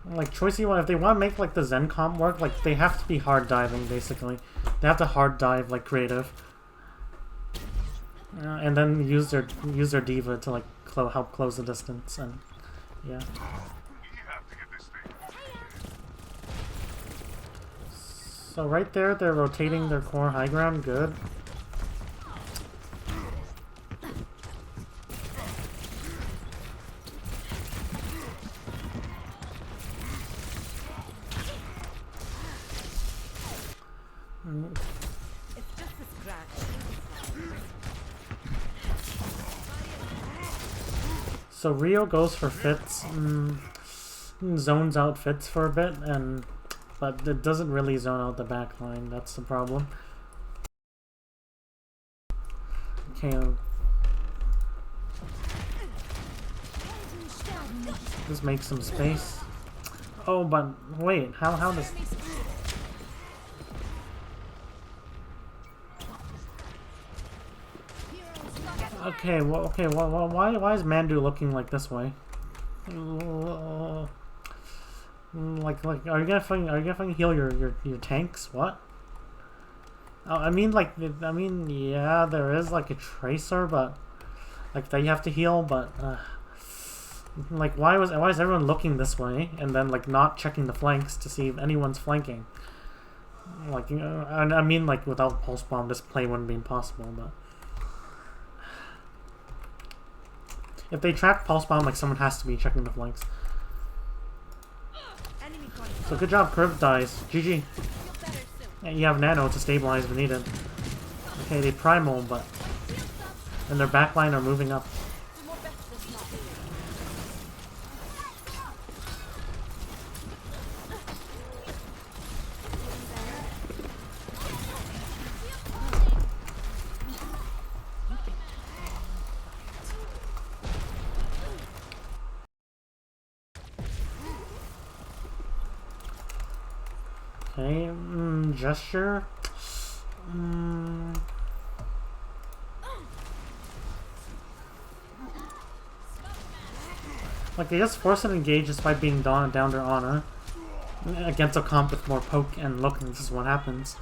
Like, Choice E1, if they want to make, like, the Zen comp work, like, they have to be hard diving, basically. They have to hard dive, like, creative. And then use their diva to, like, help close the distance, and, yeah. So right there, they're rotating their core high ground, good. So Rio goes for Fitz, zones out Fitz for a bit, but it doesn't really zone out the backline, that's the problem. Okay, just make some space. Oh, but wait, how does... Okay, well, why is Mandu looking like this way? Like, are you gonna fucking heal your tanks? What? Oh, I mean, yeah, there is like a tracer, but like that you have to heal, but like, why is everyone looking this way and then like not checking the flanks to see if anyone's flanking? Like, you know, I mean, like without pulse bomb, this play wouldn't be impossible, but if they track pulse bomb, like someone has to be checking the flanks. So good job, Curve dies. GG. Yeah, you have Nano to stabilize if needed. Okay, they primal, but... And their backline are moving up. Okay, gesture. Like, they just force an engage just by being down their Ana. Against a comp with more poke, and look, this is what happens.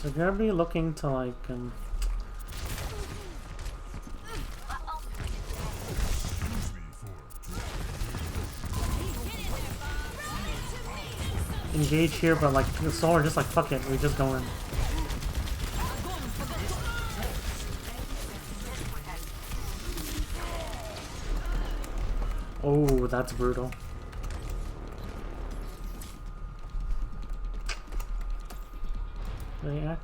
So you're gonna be looking to like engage here, but like the Soul are just like, fuck it, we just go in. Oh, that's brutal. Yeah.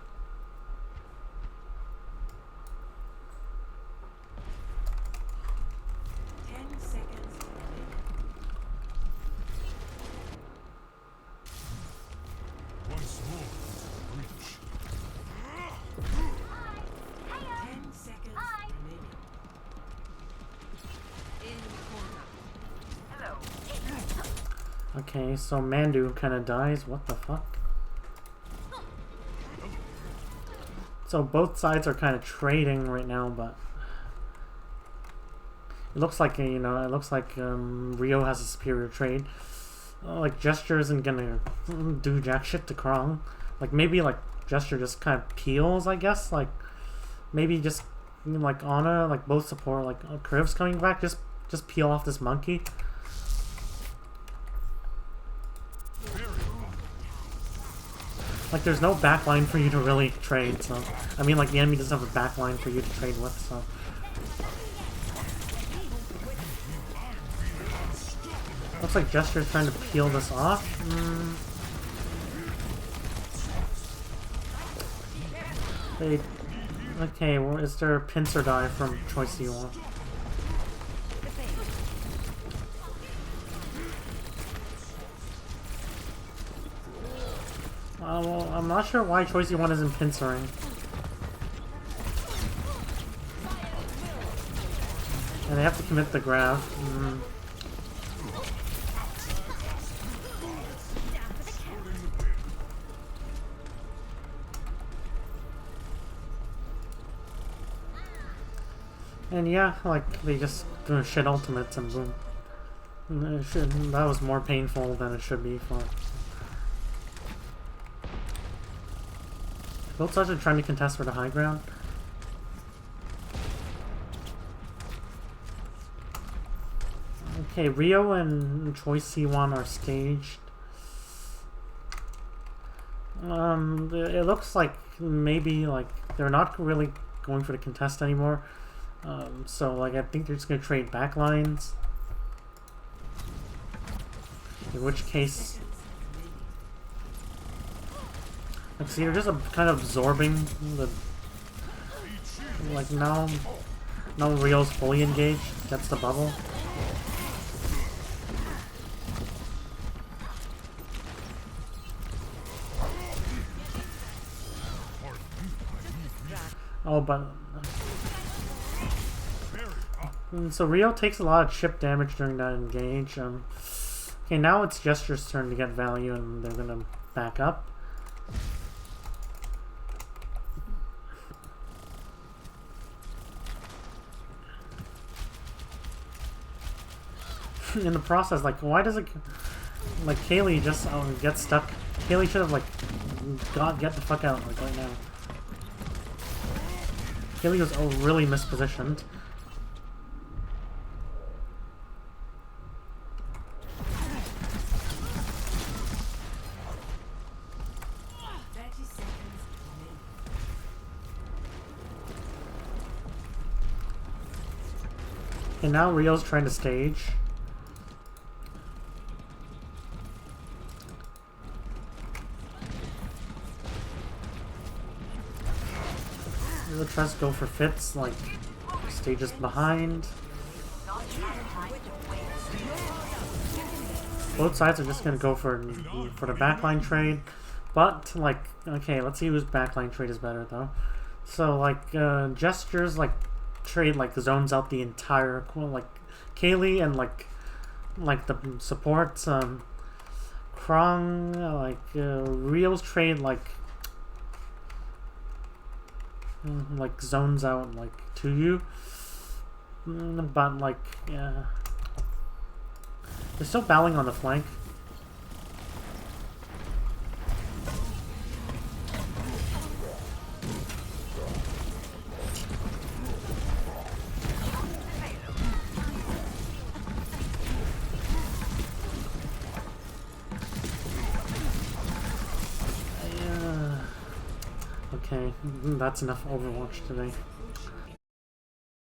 10 seconds remaining. Once more into the breach. 10 seconds remaining. In corner. Okay, so Mandu kind of dies. What the fuck? So both sides are kind of trading right now, but it looks like it looks like Rio has a superior trade. Like Gesture isn't gonna do jack shit to Krong. Like maybe like Gesture just kind of peels, I guess. Like maybe just like Ana, like both support, like Kriv's coming back. Just peel off this monkey. Like, there's no backline for you to really trade, so... I mean, like, the enemy doesn't have a backline for you to trade with, so... Looks like Gesture's trying to peel this off. Okay, well, is there a pincer die from Choice C1? Well, I'm not sure why Choice C1 isn't pincering. And they have to commit the grab. And yeah, like, they just do shit ultimates and boom. That was more painful than it should be for... Both sides are trying to contest for the high ground. Okay, Rio and Choice C1 are staged. It looks like maybe like they're not really going for the contest anymore. So like I think they're just gonna trade backlines. In which case, like see, they're just kind of absorbing the. Like now Rio's fully engaged. Gets the bubble. Oh, but so Rio takes a lot of chip damage during that engage. Okay, now it's Gesture's turn to get value, and they're gonna back up. In the process, like, why does it, like, Kaylee just get stuck? Kaylee should have like get the fuck out like right now. Kaylee was really mispositioned. And now Rio's trying to stage. Rio tries to go for fits, like stages behind. Both sides are just gonna go for the backline trade, but like, okay, let's see whose backline trade is better though. So like Gestures like trade like zones out the entire like Kaylee and like the supports Krong like Rio's trade like zones out like to you, but like yeah, they're still battling on the flank. Okay, that's enough Overwatch today.